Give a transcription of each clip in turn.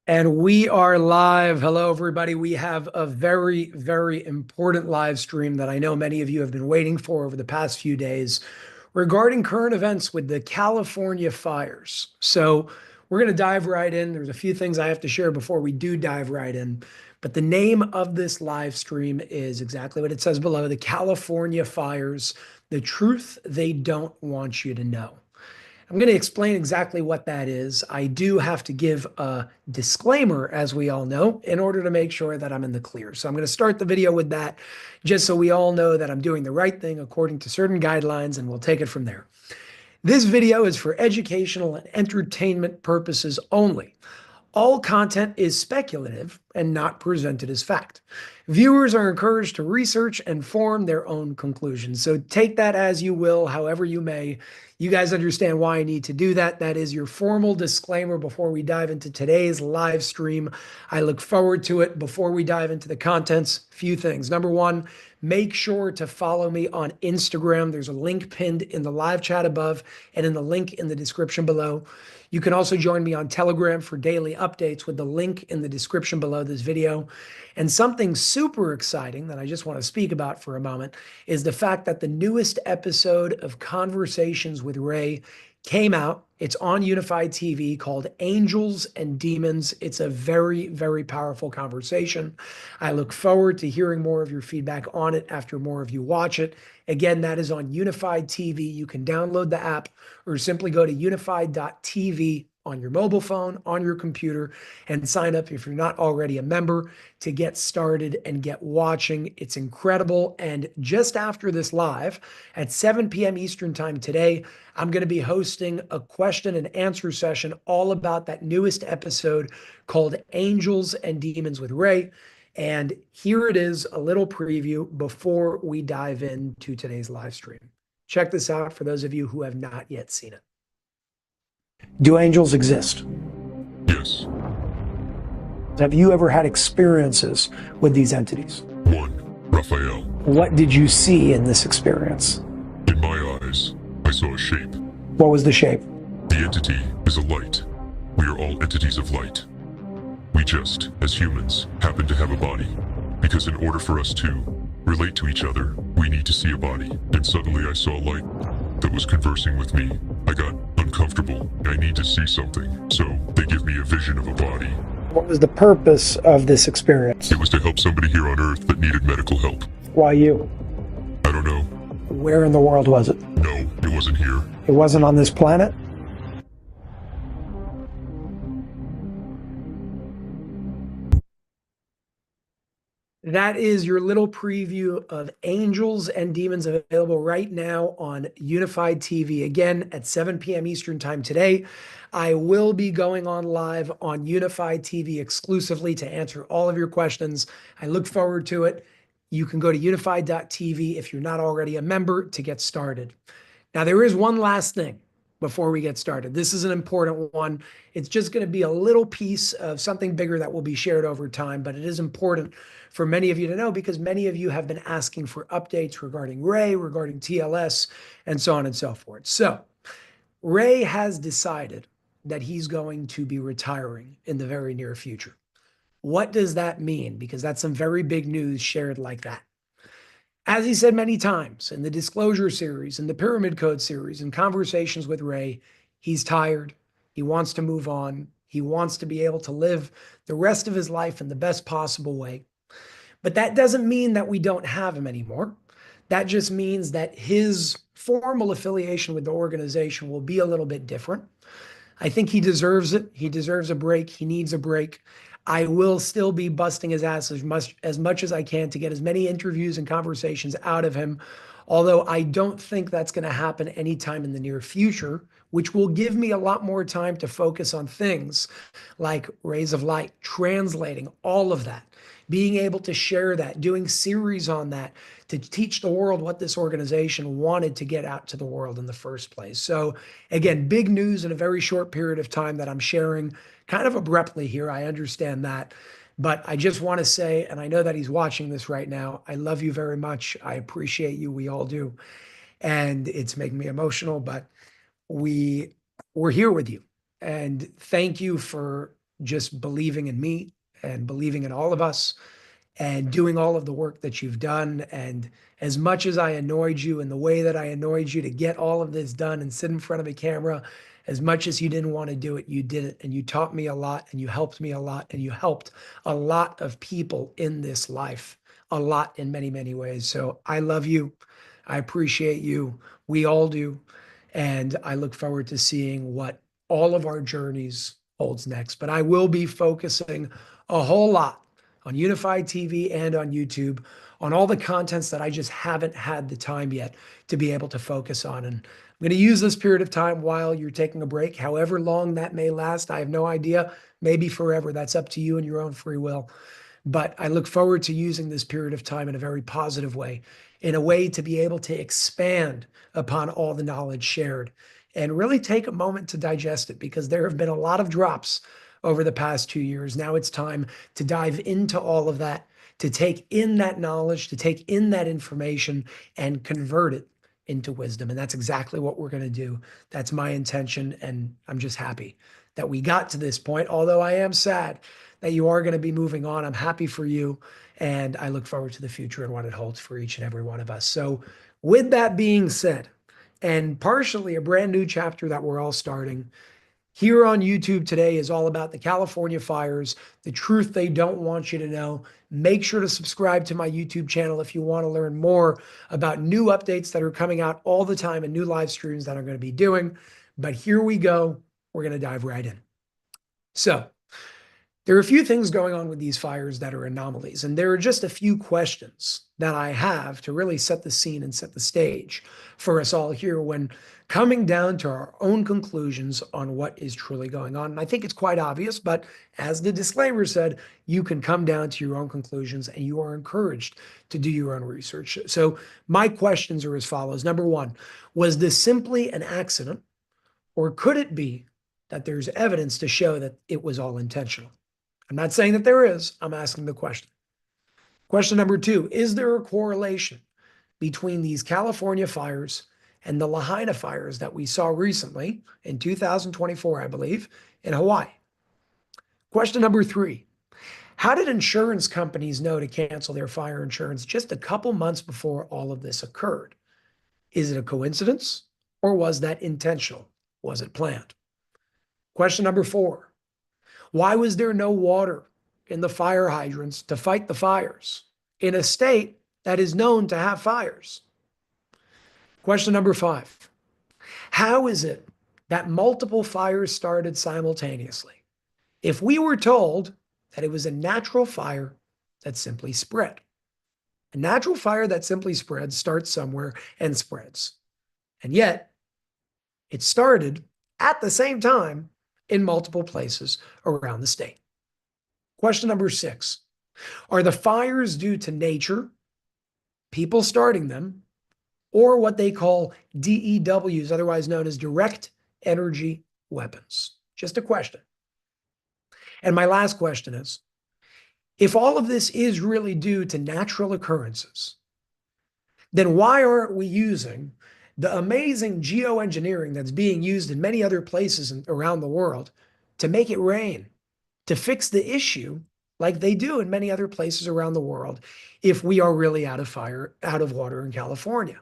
And we are live. Hello, everybody. We have a very, very important live stream that I know many of you have been waiting for over the past few days regarding current events with the California fires. So we're going to dive right in. There's a few things I have to share before we do dive right in. But the name of this live stream is exactly what it says below: the California fires, the truth they don't want you to know. I'm going to explain exactly what that is. I do have to give a disclaimer, as we all know, in order to make sure that I'm in the clear. So I'm going to start the video with that, just so we all know that I'm doing the right thing according to certain guidelines, and we'll take it from there. This video is for educational and entertainment purposes only. All content is speculative and not presented as fact. Viewers are encouraged to research and form their own conclusions. So take that as you will, however you may. You guys understand why I need to do that. That is your formal disclaimer before we dive into today's live stream. I look forward to it. Before we dive into the contents, few things. Number one, make sure to follow me on Instagram. There's a link pinned in the live chat above and in the link in the description below. You can also join me on Telegram for daily updates with the link in the description below this video. And something super exciting that I just want to speak about for a moment is the fact that the newest episode of Conversations with Ray came out. It's on Unified TV, called Angels and Demons. It's a very, very powerful conversation. I look forward to hearing more of your feedback on it after more of you watch it. Again, that is on Unified TV. You can download the app or simply go to unified.tv on your mobile phone, on your computer, and sign up if you're not already a member to get started and get watching. It's incredible. And just after this live at 7 p.m. Eastern time today, I'm going to be hosting a question and answer session all about that newest episode called Angels and Demons with Ray. And here it is, a little preview before we dive into today's live stream. Check this out for those of you who have not yet seen it. Do angels exist? Yes. Have you ever had experiences with these entities? One, Raphael. What did you see in this experience? In my eyes, I saw a shape. What was the shape? The entity is a light. We are all entities of light. We just, as humans, happen to have a body. Because in order for us to relate to each other, we need to see a body. And suddenly I saw a light that was conversing with me. I got uncomfortable. I need to see something. So they give me a vision of a body. What was the purpose of this experience? It was to help somebody here on Earth that needed medical help. Why you? I don't know. Where in the world was it? No, it wasn't here. It wasn't on this planet? That is your little preview of Angels and Demons, available right now on Unified TV. Again, at 7 p.m. Eastern time today. I will be going on live on Unified TV exclusively to answer all of your questions. I look forward to it. You can go to unified.tv if you're not already a member to get started. Now, there is one last thing before we get started. This is an important one. It's just going to be a little piece of something bigger that will be shared over time, but it is important for many of you to know because many of you have been asking for updates regarding Ray, regarding TLS, and so on and so forth. So Ray has decided that he's going to be retiring in the very near future. What does that mean? Because that's some very big news shared like that. As he said many times in the Disclosure series, in the Pyramid Code series, in Conversations with Ray, he's tired. He wants to move on. He wants to be able to live the rest of his life in the best possible way. But that doesn't mean that we don't have him anymore. That just means that his formal affiliation with the organization will be a little bit different. I think he deserves it. He deserves a break. He needs a break. I will still be busting his ass as much as I can to get as many interviews and conversations out of him, although I don't think that's going to happen anytime in the near future, which will give me a lot more time to focus on things like Rays of Light, translating all of that, being able to share that, doing series on that, to teach the world what this organization wanted to get out to the world in the first place. So again, big news in a very short period of time that I'm sharing kind of abruptly here. I understand that, but I just want to say, and I know that he's watching this right now, I love you very much. I appreciate you. We all do. And it's making me emotional, but we're here with you. And thank you for just believing in me and believing in all of us and doing all of the work that you've done. And as much as I annoyed you in the way that I annoyed you to get all of this done and sit in front of a camera, as much as you didn't want to do it, you did it. And you taught me a lot and you helped me a lot and you helped a lot of people in this life, a lot in many, many ways. So I love you. I appreciate you. We all do. And I look forward to seeing what all of our journeys holds next. But I will be focusing a whole lot on Unified TV and on YouTube, on all the contents that I just haven't had the time yet to be able to focus on. And I'm going to use this period of time while you're taking a break, however long that may last. I have no idea, maybe forever. That's up to you and your own free will. But I look forward to using this period of time in a very positive way, in a way to be able to expand upon all the knowledge shared and really take a moment to digest it, because there have been a lot of drops over the past 2 years. Now it's time to dive into all of that, to take in that knowledge, to take in that information and convert it into wisdom. And that's exactly what we're going to do. That's my intention. And I'm just happy that we got to this point, although I am sad that you are going to be moving on. I'm happy for you. And I look forward to the future and what it holds for each and every one of us. So with that being said, and partially a brand new chapter that we're all starting, here on YouTube today is all about the California fires, the truth they don't want you to know. Make sure to subscribe to my YouTube channel if you want to learn more about new updates that are coming out all the time and new live streams that I'm going to be doing. But here we go. We're going to dive right in. So there are a few things going on with these fires that are anomalies, and there are just a few questions that I have to really set the scene and set the stage for us all here when coming down to our own conclusions on what is truly going on. And I think it's quite obvious, but as the disclaimer said, you can come down to your own conclusions and you are encouraged to do your own research. So my questions are as follows. Number one, was this simply an accident, or could it be that there's evidence to show that it was all intentional? I'm not saying that there is. I'm asking the question. Question number two, is there a correlation between these California fires and the Lahaina fires that we saw recently in 2024, I believe, in Hawaii? Question number three, how did insurance companies know to cancel their fire insurance just a couple months before all of this occurred? Is it a coincidence, or was that intentional? Was it planned? Question number four, why was there no water in the fire hydrants to fight the fires in a state that is known to have fires? Question number five, how is it that multiple fires started simultaneously if we were told that it was a natural fire that simply spread? A natural fire that simply spreads starts somewhere and spreads. And yet it started at the same time in multiple places around the state. Question number six, are the fires due to nature, people starting them, or what they call DEWs, otherwise known as direct energy weapons? Just a question. And my last question is, if all of this is really due to natural occurrences, then why aren't we using the amazing geoengineering that's being used in many other places around the world to make it rain, to fix the issue like they do in many other places around the world if we are really out of water in California?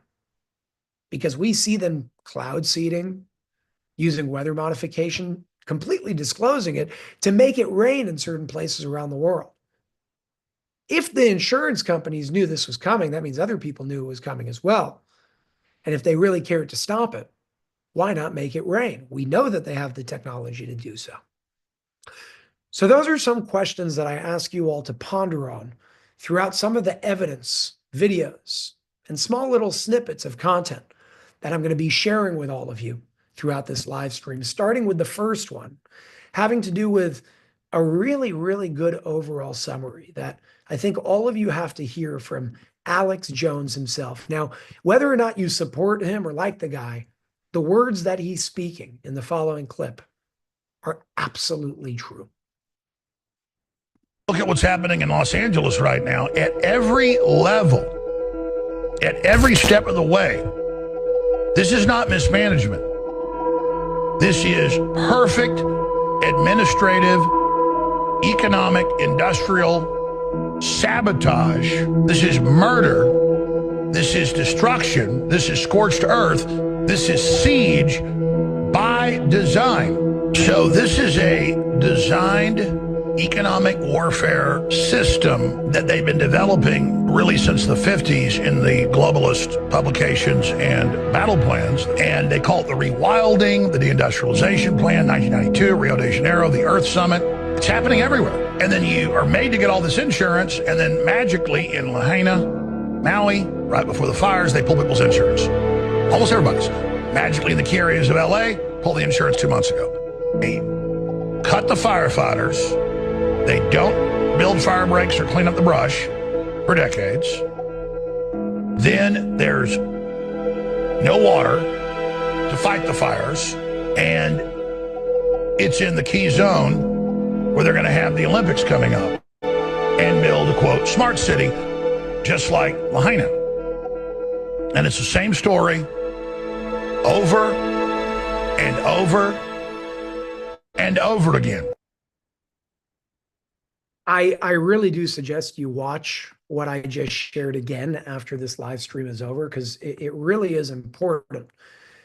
Because we see them cloud seeding, using weather modification, completely disclosing it to make it rain in certain places around the world. If the insurance companies knew this was coming, that means other people knew it was coming as well. And if they really cared to stop it, why not make it rain? We know that they have the technology to do so. So those are some questions that I ask you all to ponder on throughout some of the evidence, videos, and small little snippets of content that I'm going to be sharing with all of you throughout this live stream, starting with the first one, having to do with a really, really good overall summary that I think all of you have to hear from Alex Jones himself. Now, whether or not you support him or like the guy, the words that he's speaking in the following clip are absolutely true. Look at what's happening in Los Angeles right now at every level, at every step of the way. This is not mismanagement. This is perfect administrative economic, industrial sabotage. This is murder. This is destruction. This is scorched earth. This is siege by design. So this is a designed economic warfare system that they've been developing really since the 50s in the globalist publications and battle plans. And they call it the rewilding, the deindustrialization plan, 1992, Rio de Janeiro, the Earth Summit. It's happening everywhere. And then you are made to get all this insurance, and then magically in Lahaina, Maui, right before the fires, they pull people's insurance. Almost everybody's. Magically in the key areas of LA, pull the insurance 2 months ago. They cut the firefighters. They don't build fire breaks or clean up the brush for decades. Then there's no water to fight the fires, and it's in the key zone where they're going to have the Olympics coming up and build a, quote, smart city, just like Lahaina. And it's the same story over and over and over again. I really do suggest you watch what I just shared again after this live stream is over, because it really is important.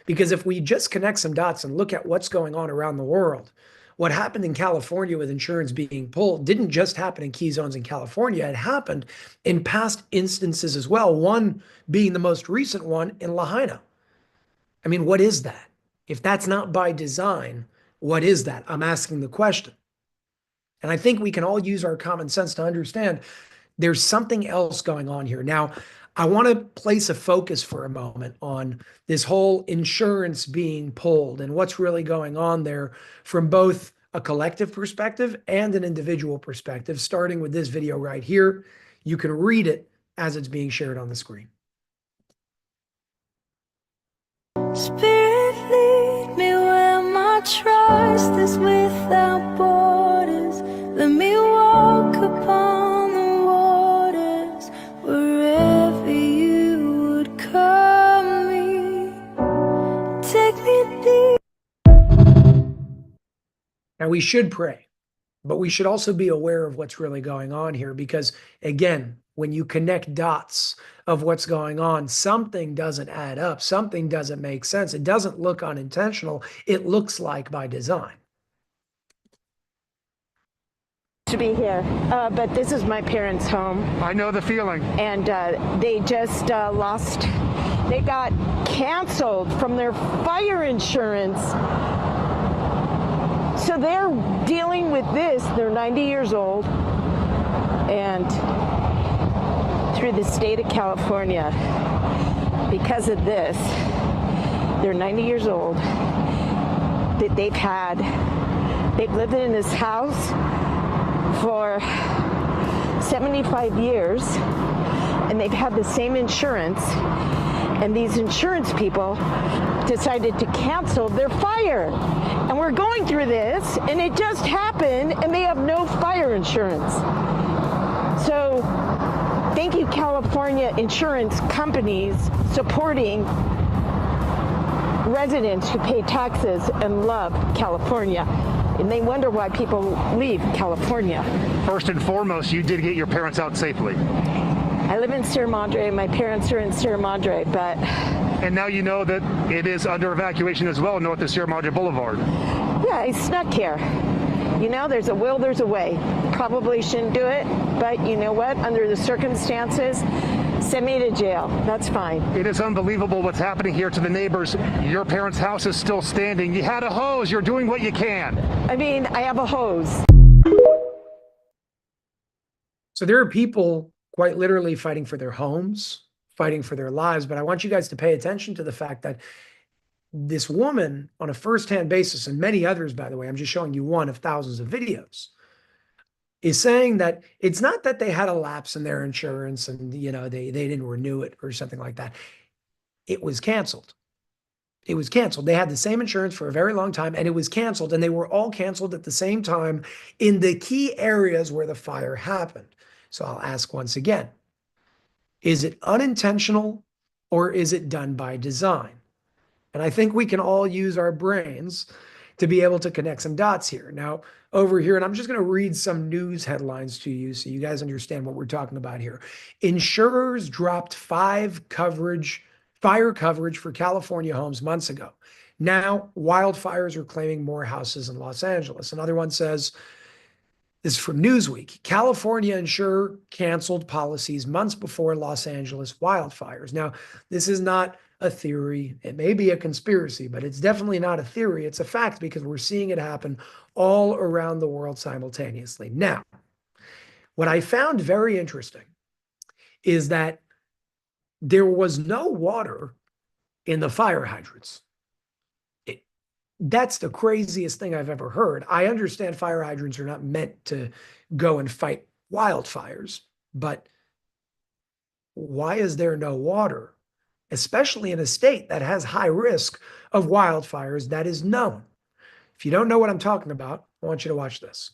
Because if we just connect some dots and look at what's going on around the world, what happened in California with insurance being pulled didn't just happen in key zones in California. It happened in past instances as well, one being the most recent one in Lahaina. I mean, what is that? If that's not by design, what is that? I'm asking the question. And I think we can all use our common sense to understand there's something else going on here. Now, I want to place a focus for a moment on this whole insurance being pulled and what's really going on there from both a collective perspective and an individual perspective, starting with this video right here. You can read it as it's being shared on the screen. Spirit, lead me where my trust is without borders. Let me walk upon the waters wherever you would call me. Take me deep. Now, we should pray, but we should also be aware of what's really going on here, because again, when you connect dots of what's going on, something doesn't add up. Something doesn't make sense. It doesn't look unintentional. It looks like by design. To be here, but this is my parents' home. I know the feeling. And they just lost, they got canceled from their fire insurance. So they're dealing with this. They're 90 years old. And through the state of California, because of this, they're 90 years old. That they've lived in this house for 75 years, and they've had the same insurance, and these insurance people decided to cancel their fire. And we're going through this, and it just happened, and they have no fire insurance. So thank you, California insurance companies, supporting residents who pay taxes and love California. And they wonder why people leave California. First and foremost, you did get your parents out safely. I live in Sierra Madre. My parents are in Sierra Madre, but... And now you know that it is under evacuation as well, north of Sierra Madre Boulevard. Yeah, I snuck here. You know, there's a will, there's a way. Probably shouldn't do it, but you know what? Under the circumstances, send me to jail. That's fine. It is unbelievable what's happening here to the neighbors. Your parents' house is still standing. You had a hose. You're doing what you can. I mean, I have a hose. So there are people quite literally fighting for their homes, fighting for their lives. But I want you guys to pay attention to the fact that this woman, on a firsthand basis, and many others, by the way, I'm just showing you one of thousands of videos, is saying that it's not that they had a lapse in their insurance and, you know, they didn't renew it or something like that. It was canceled. It was canceled. They had the same insurance for a very long time, and it was canceled, and they were all canceled at the same time in the key areas where the fire happened. So I'll ask once again, is it unintentional or is it done by design? And I think we can all use our brains to be able to connect some dots here. Now, over here, and I'm just going to read some news headlines to you so you guys understand what we're talking about here. Insurers dropped fire coverage for California homes months ago. Now, wildfires are claiming more houses in Los Angeles. Another one says, this is from Newsweek. California insurer canceled policies months before Los Angeles wildfires. Now, this is not a theory. It may be a conspiracy, but it's definitely not a theory. It's a fact because we're seeing it happen all around the world simultaneously. Now, what I found very interesting is that there was no water in the fire hydrants. That's the craziest thing I've ever heard. I understand fire hydrants are not meant to go and fight wildfires, but why is there no water, especially in a state that has high risk of wildfires that is known? If you don't know what I'm talking about, I want you to watch this.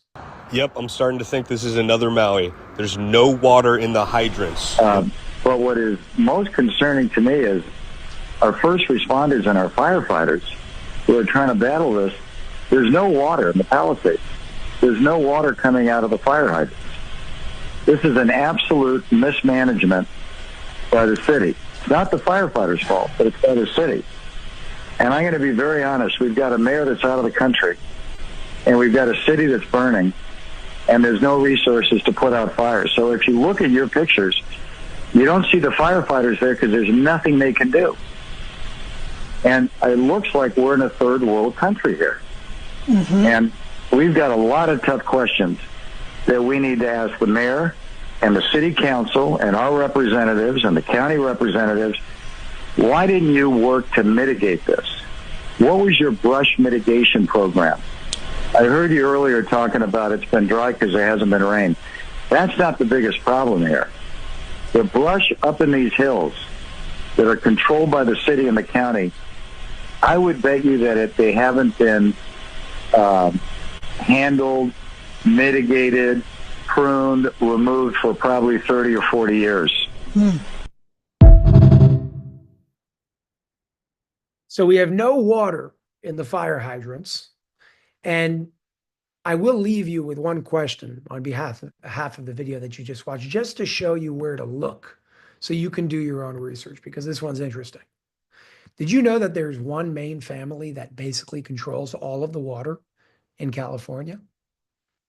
Yep, I'm starting to think this is another Maui. There's no water in the hydrants. But what is most concerning to me is our first responders and our firefighters who are trying to battle this. There's no water in the Palisades. There's no water coming out of the fire hydrants. This is an absolute mismanagement by the city. It's not the firefighters' fault, but it's by the city. And I'm going to be very honest. We've got a mayor that's out of the country, and we've got a city that's burning, and there's no resources to put out fires. So if you look at your pictures, you don't see the firefighters there because there's nothing they can do. And it looks like we're in a third world country here. And we've got a lot of tough questions that we need to ask the mayor and the city council and our representatives and the county representatives. Why didn't you work to mitigate this? What was your brush mitigation program? I heard you earlier talking about it's been dry because there hasn't been rain. That's not the biggest problem here. The brush up in these hills that are controlled by the city and the county, I would bet you that they haven't been handled, mitigated, pruned, removed for probably 30 or 40 years. So we have no water in the fire hydrants. And I will leave you with one question on behalf of the video that you just watched, just to show you where to look so you can do your own research, because this one's interesting. Did you know that there's one main family that basically controls all of the water in California?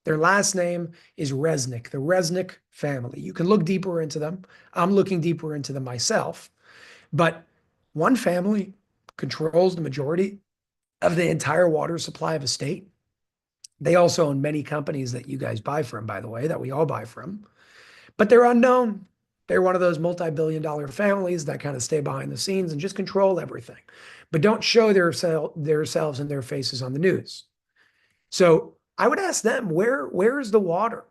Their last name is Resnick, the Resnick family. You can look deeper into them. I'm looking deeper into them myself. But one family controls the majority of the entire water supply of a state. They also own many companies that you guys buy from, by the way, that we all buy from. But they're unknown. They're one of those multi-billion-dollar families that kind of stay behind the scenes and just control everything, but don't show themselves and their faces on the news. So I would ask them, where is the water?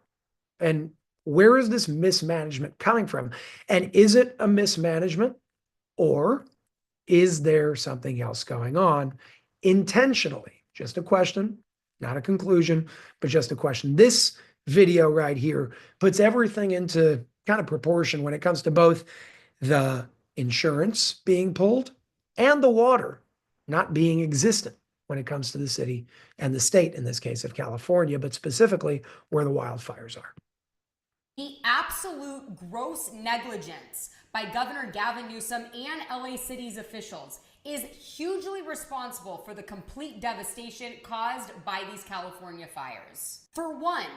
And where is this mismanagement coming from? And is it a mismanagement, or is there something else going on intentionally? Just a question, not a conclusion, but just a question. This video right here puts everything into kind of proportion when it comes to both the insurance being pulled and the water not being existent when it comes to the city and the state, in this case of California, but specifically where the wildfires are. The absolute gross negligence by Governor Gavin Newsom and LA City's officials is hugely responsible for the complete devastation caused by these California fires. For one,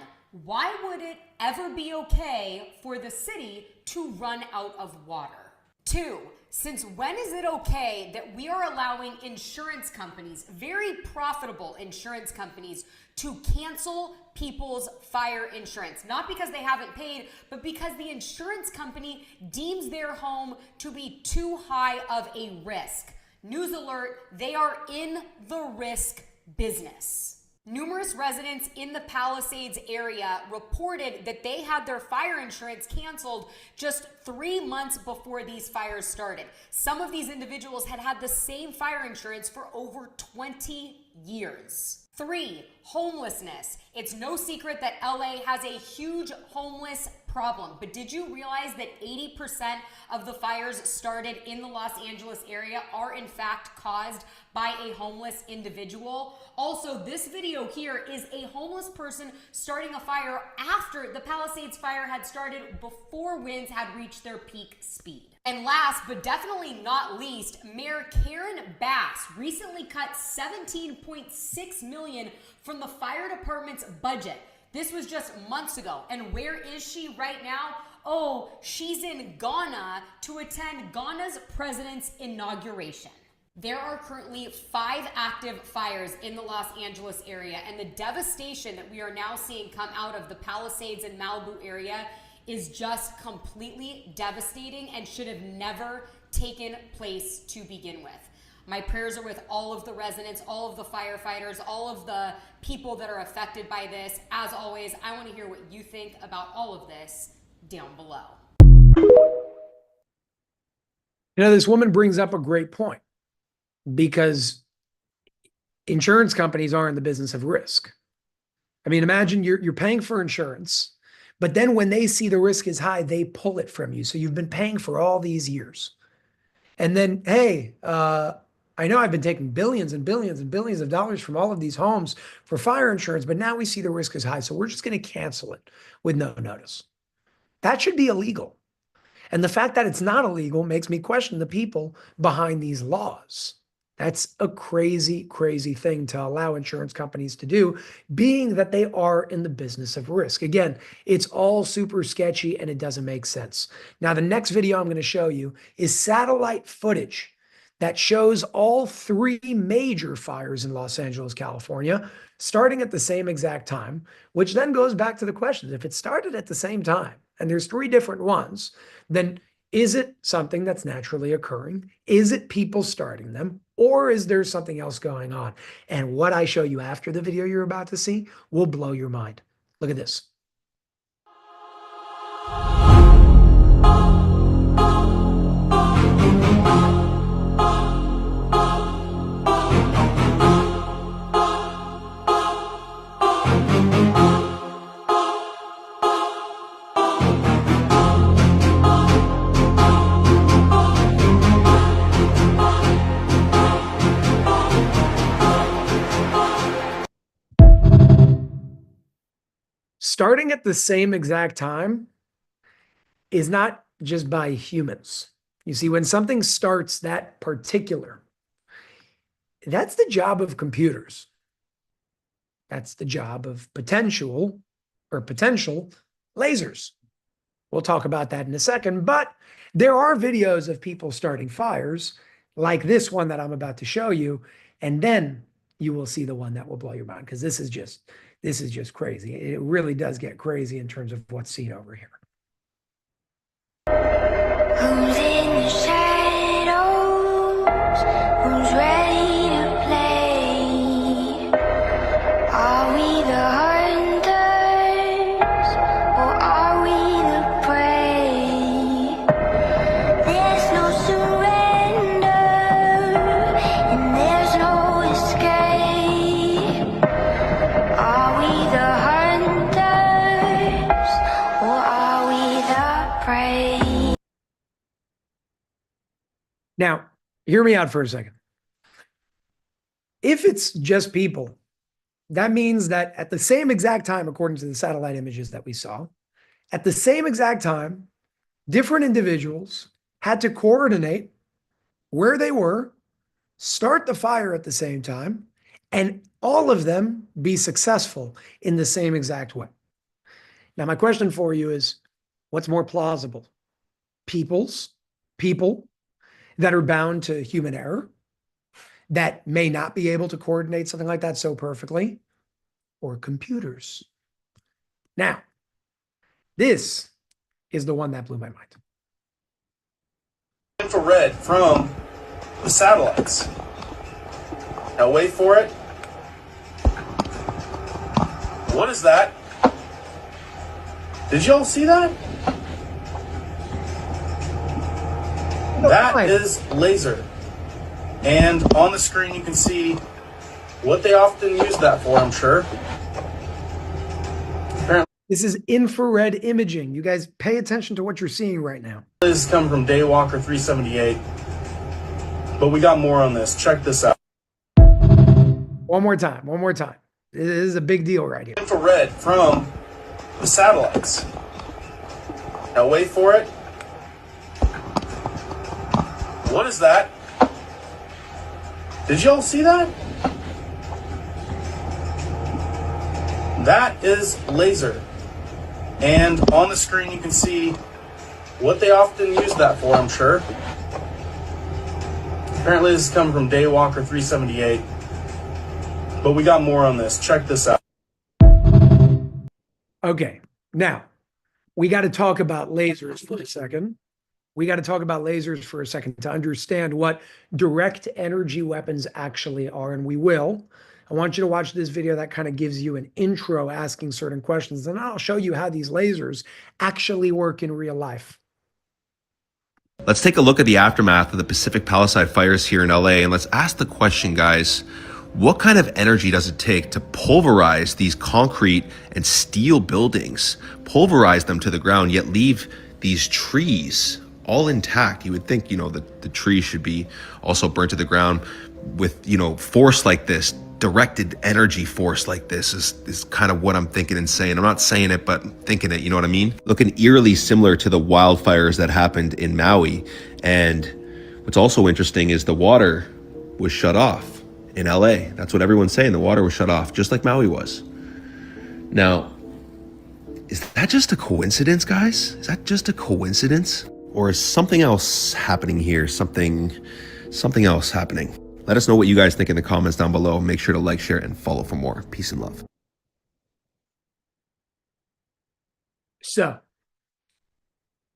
why would it ever be okay for the city to run out of water? Two, since when is it okay that we are allowing insurance companies, very profitable insurance companies, to cancel people's fire insurance? Not because they haven't paid, but because the insurance company deems their home to be too high of a risk. News alert, they are in the risk business. Numerous residents in the Palisades area reported that they had their fire insurance canceled just 3 months before these fires started. Some of these individuals had had the same fire insurance for over 20 years. 3, homelessness. It's no secret that LA has a huge homeless problem, but did you realize that 80% of the fires started in the Los Angeles area are in fact caused by a homeless individual? Also, this video here is a homeless person starting a fire after the Palisades fire had started, before winds had reached their peak speed. And last but definitely not least, Mayor Karen Bass recently cut $17.6 million from the fire department's budget. This was just months ago. And where is she right now? Oh, she's in Ghana to attend Ghana's president's inauguration. There are currently 5 active fires in the Los Angeles area, and the devastation that we are now seeing come out of the Palisades and Malibu area is just completely devastating and should have never taken place to begin with. My prayers are with all of the residents, all of the firefighters, all of the people that are affected by this. As always, I want to hear what you think about all of this down below. You know, this woman brings up a great point, because insurance companies are in the business of risk. I mean, imagine you're paying for insurance, but then when they see the risk is high, they pull it from you. So you've been paying for all these years. And then, hey, I know I've been taking billions and billions and billions of dollars from all of these homes for fire insurance, but now we see the risk is high, so we're just going to cancel it with no notice. That should be illegal. And the fact that it's not illegal makes me question the people behind these laws. That's a crazy, crazy thing to allow insurance companies to do, being that they are in the business of risk. Again, it's all super sketchy and it doesn't make sense. Now, the next video I'm going to show you is satellite footage that shows all 3 major fires in Los Angeles, California, starting at the same exact time, which then goes back to the question, if it started at the same time, and there's 3 different ones, then is it something that's naturally occurring? Is it people starting them? Or is there something else going on? And what I show you after the video you're about to see will blow your mind. Look at this. Starting at the same exact time is not just by humans. You see, when something starts that particular, that's the job of computers. That's the job of potential lasers. We'll talk about that in a second, but there are videos of people starting fires like this one that I'm about to show you, and then you will see the one that will blow your mind, because this is just crazy. It really does get crazy in terms of what's seen over here. Who's in the shadows? Who's ready to play? Are we the hunters or are we the prey? There's no surrender and there's no escape. Are we the hunters or are we the prey? Now, hear me out for a second. If it's just people, that means that at the same exact time, according to the satellite images that we saw, at the same exact time, different individuals had to coordinate where they were, start the fire at the same time, and all of them be successful in the same exact way. Now, my question for you is, what's more plausible? People that are bound to human error, that may not be able to coordinate something like that so perfectly, or computers? Now, this is the one that blew my mind. Infrared from the satellites. Now wait for it. What is that? Did y'all see that? That is laser. And on the screen you can see What they often use that for, I'm sure. Apparently, This is infrared imaging. You guys pay attention to what you're seeing right now. this is coming from Daywalker 378. But we got more on this. Check this out. One more time. One more time. This is a big deal right here. Infrared from the satellites. Now wait for it. What is that? Did y'all see that? That is laser. And on the screen you can see what they often use that for, I'm sure. Apparently this is coming from Daywalker 378. But we got more on this. Check this out. Okay. Now, we got to talk about lasers for a second. We got to talk about lasers for a second to understand what direct energy weapons actually are, and we will. I want you to watch this video that kind of gives you an intro asking certain questions, and I'll show you how these lasers actually work in real life. Let's take a look at the aftermath of the Pacific Palisade fires here in LA, and let's ask the question, guys, what kind of energy does it take to pulverize these concrete and steel buildings, pulverize them to the ground, yet leave these trees all intact? You would think, that the trees should be also burnt to the ground with, force like this. Directed energy force like this is kind of what I'm thinking and saying. I'm not saying it, but thinking it, you know what I mean? Looking eerily similar to the wildfires that happened in Maui. And what's also interesting is the water was shut off in LA. That's what everyone's saying. The water was shut off, just like Maui was. Now, is that just a coincidence, guys? Is that just a coincidence? Or is something else happening here? Something else happening? Let us know what you guys think in the comments down below. Make sure to like, share, and follow for more. Peace and love. So,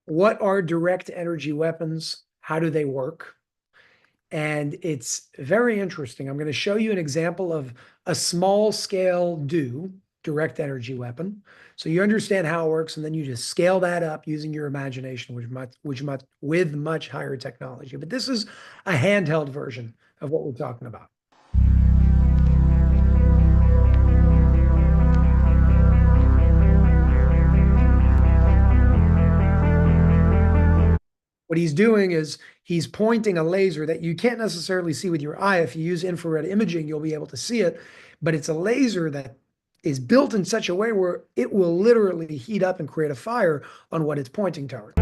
what are direct energy weapons? How do they work? And it's very interesting. I'm going to show you an example of a small scale direct energy weapon. So you understand how it works, and then you just scale that up using your imagination, with much higher technology. But this is a handheld version of what we're talking about. What he's doing is he's pointing a laser that you can't necessarily see with your eye. If you use infrared imaging, you'll be able to see it, but it's a laser that is built in such a way where it will literally heat up and create a fire on what it's pointing toward.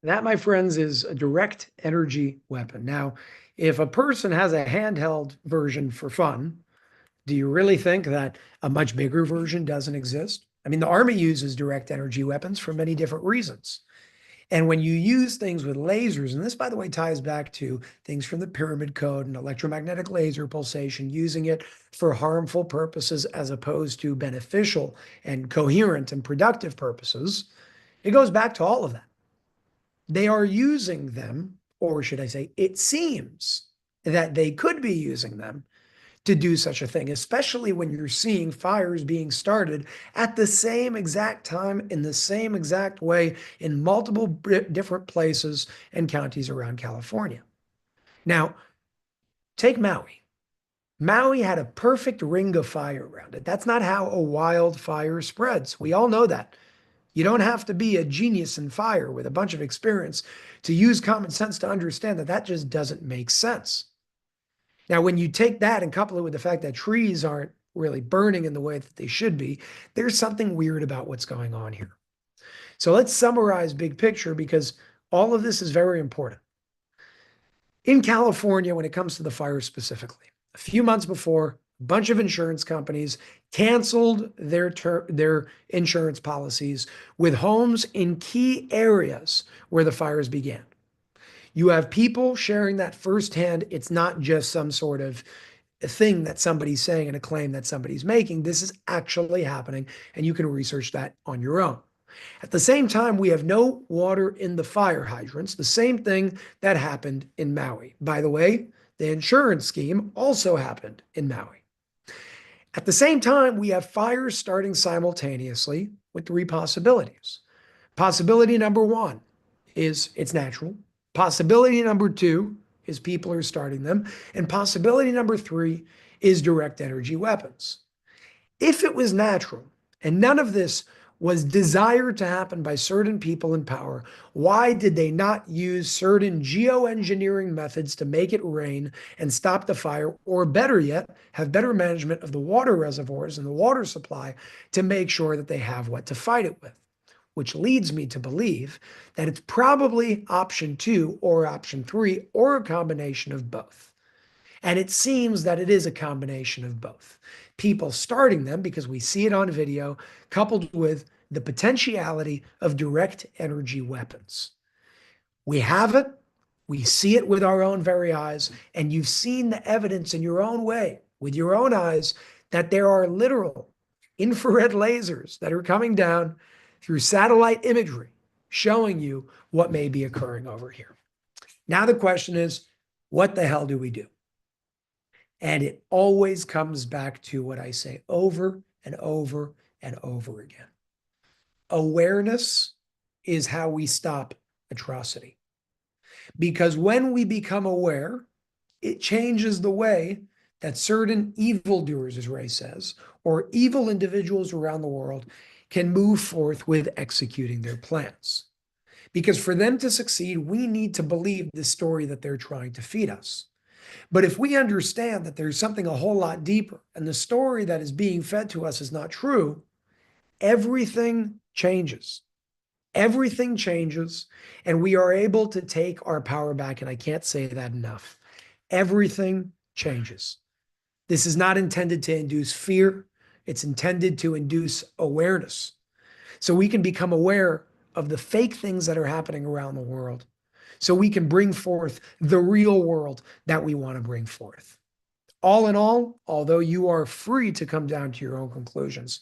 That, my friends, is a direct energy weapon. Now, if a person has a handheld version for fun, do you really think that a much bigger version doesn't exist? I mean, the Army uses direct energy weapons for many different reasons. And when you use things with lasers, and this, by the way, ties back to things from the Pyramid Code and electromagnetic laser pulsation, using it for harmful purposes as opposed to beneficial and coherent and productive purposes, it goes back to all of that. They are using them, or should I say, it seems that they could be using them to do such a thing, especially when you're seeing fires being started at the same exact time in the same exact way in multiple different places and counties around California. Now, take Maui. Maui had a perfect ring of fire around it. That's not how a wildfire spreads. We all know that. You don't have to be a genius in fire with a bunch of experience to use common sense to understand that that just doesn't make sense. Now, when you take that and couple it with the fact that trees aren't really burning in the way that they should be, there's something weird about what's going on here. So let's summarize big picture, because all of this is very important. In California, when it comes to the fire specifically, a few months before A bunch of insurance companies canceled their insurance policies with homes in key areas where the fires began. You have people sharing that firsthand. It's not just some sort of a thing that somebody's saying and a claim that somebody's making. This is actually happening, and you can research that on your own. At the same time, we have no water in the fire hydrants, the same thing that happened in Maui. By the way, the insurance scheme also happened in Maui. At the same time, we have fires starting simultaneously with three possibilities. Possibility number one is it's natural. Possibility number two is people are starting them. And possibility number three is direct energy weapons. If it was natural and none of this was desired to happen by certain people in power, why did they not use certain geoengineering methods to make it rain and stop the fire, or better yet, have better management of the water reservoirs and the water supply to make sure that they have what to fight it with? Which leads me to believe that it's probably option two or option three or a combination of both. And it seems that it is a combination of both. People starting them because we see it on video, coupled with the potentiality of direct energy weapons. We have it, we see it with our own very eyes, and you've seen the evidence in your own way, with your own eyes, that there are literal infrared lasers that are coming down through satellite imagery, showing you what may be occurring over here. Now the question is, what the hell do we do? And it always comes back to what I say over and over and over again. Awareness is how we stop atrocity. Because when we become aware, it changes the way that certain evildoers, as Ray says, or evil individuals around the world can move forth with executing their plans. Because for them to succeed, we need to believe the story that they're trying to feed us. But if we understand that there's something a whole lot deeper and the story that is being fed to us is not true, everything changes. Everything changes, and we are able to take our power back. And I can't say that enough. Everything changes. This is not intended to induce fear. It's intended to induce awareness. So we can become aware of the fake things that are happening around the world. So we can bring forth the real world that we want to bring forth. All in all, although you are free to come down to your own conclusions,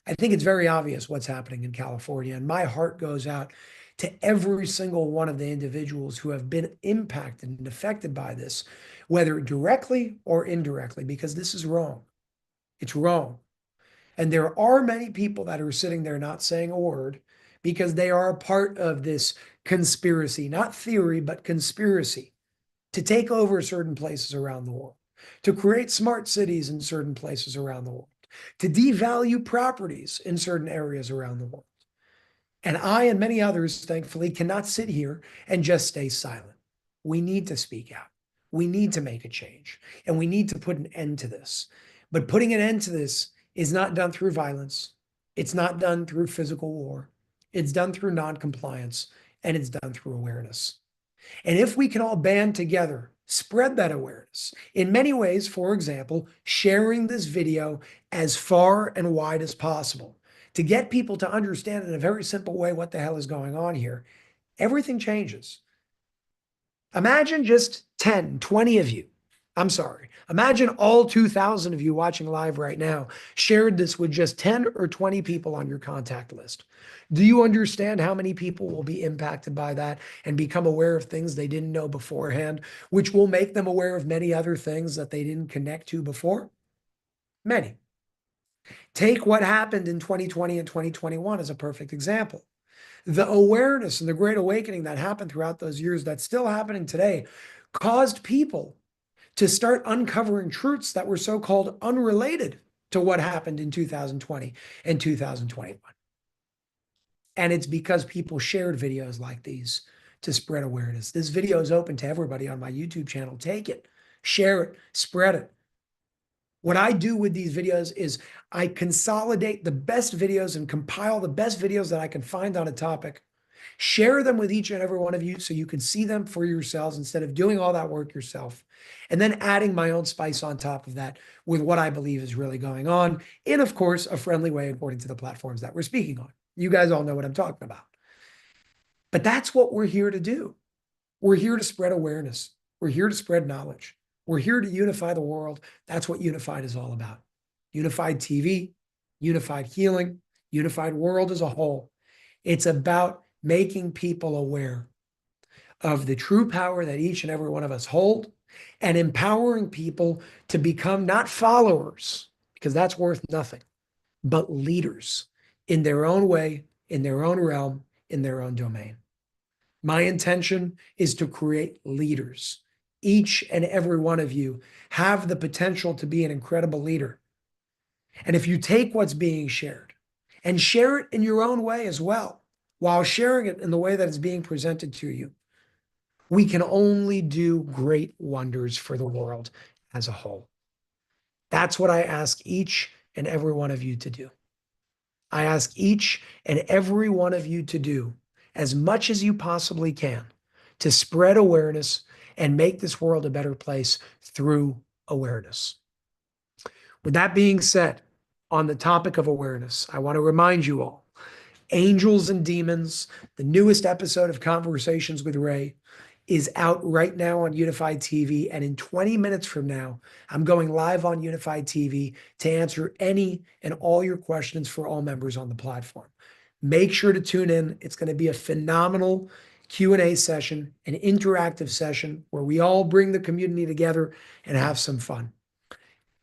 I think it's very obvious what's happening in California. And my heart goes out to every single one of the individuals who have been impacted and affected by this, whether directly or indirectly, because this is wrong. It's wrong. And there are many people that are sitting there not saying a word because they are a part of this conspiracy, not theory, but conspiracy to take over certain places around the world, to create smart cities in certain places around the world, to devalue properties in certain areas around the world. And I and many others, thankfully, cannot sit here and just stay silent. We need to speak out. We need to make a change, and we need to put an end to this. But putting an end to this is not done through violence. It's not done through physical war. It's done through non-compliance, and it's done through awareness. And if we can all band together, spread that awareness in many ways, for example, sharing this video as far and wide as possible to get people to understand in a very simple way what the hell is going on here, everything changes. Imagine just 10, 20 of you. I'm sorry. Imagine all 2,000 of you watching live right now shared this with just 10 or 20 people on your contact list. Do you understand how many people will be impacted by that and become aware of things they didn't know beforehand, which will make them aware of many other things that they didn't connect to before? Many. Take what happened in 2020 and 2021 as a perfect example. The awareness and the great awakening that happened throughout those years that's still happening today caused people to start uncovering truths that were so-called unrelated to what happened in 2020 and 2021. And it's because people shared videos like these to spread awareness. This video is open to everybody on my YouTube channel. Take it, share it, spread it. What I do with these videos is I consolidate the best videos and compile the best videos that I can find on a topic Share them with each and every one of you so you can see them for yourselves instead of doing all that work yourself. And then adding my own spice on top of that with what I believe is really going on in, of course, a friendly way according to the platforms that we're speaking on. You guys all know what I'm talking about. But that's what we're here to do. We're here to spread awareness. We're here to spread knowledge. We're here to unify the world. That's what Unified is all about. Unified TV, unified healing, unified world as a whole. It's about making people aware of the true power that each and every one of us hold and empowering people to become not followers, because that's worth nothing, but leaders in their own way, in their own realm, in their own domain. My intention is to create leaders. Each and every one of you have the potential to be an incredible leader. And if you take what's being shared and share it in your own way as well, while sharing it in the way that it's being presented to you, we can only do great wonders for the world as a whole. That's what I ask each and every one of you to do. I ask each and every one of you to do as much as you possibly can to spread awareness and make this world a better place through awareness. With that being said, on the topic of awareness, I want to remind you all, Angels and Demons, the newest episode of Conversations with Ray, is out right now on Unified TV. And in 20 minutes from now, I'm going live on Unified TV to answer any and all your questions for all members on the platform. Make sure to tune in. It's going to be a phenomenal Q&A session, an interactive session where we all bring the community together and have some fun.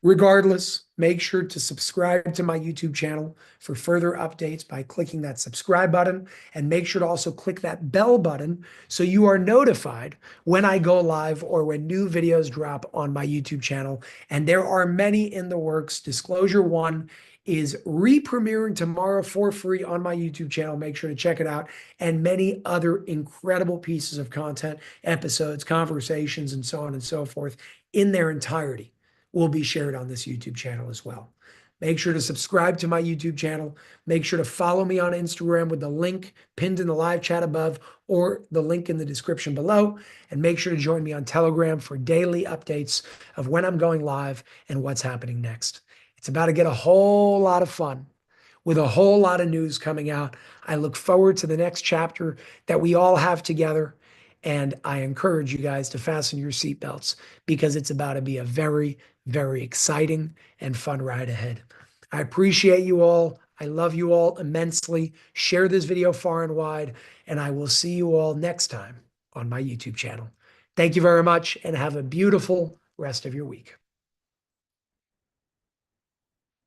Regardless, make sure to subscribe to my YouTube channel for further updates by clicking that subscribe button, and make sure to also click that bell button so you are notified when I go live or when new videos drop on my YouTube channel. And there are many in the works. Disclosure 1 is re-premiering tomorrow for free on my YouTube channel. Make sure to check it out. And many other incredible pieces of content, episodes, conversations, and so on and so forth in their entirety will be shared on this YouTube channel as well. Make sure to subscribe to my YouTube channel. Make sure to follow me on Instagram with the link pinned in the live chat above or the link in the description below. And make sure to join me on Telegram for daily updates of when I'm going live and what's happening next. It's about to get a whole lot of fun with a whole lot of news coming out. I look forward to the next chapter that we all have together. And I encourage you guys to fasten your seatbelts because it's about to be a very, very exciting and fun ride ahead. I appreciate you all. I love you all immensely. Share this video far and wide, and I will see you all next time on my YouTube channel. Thank you very much and have a beautiful rest of your week.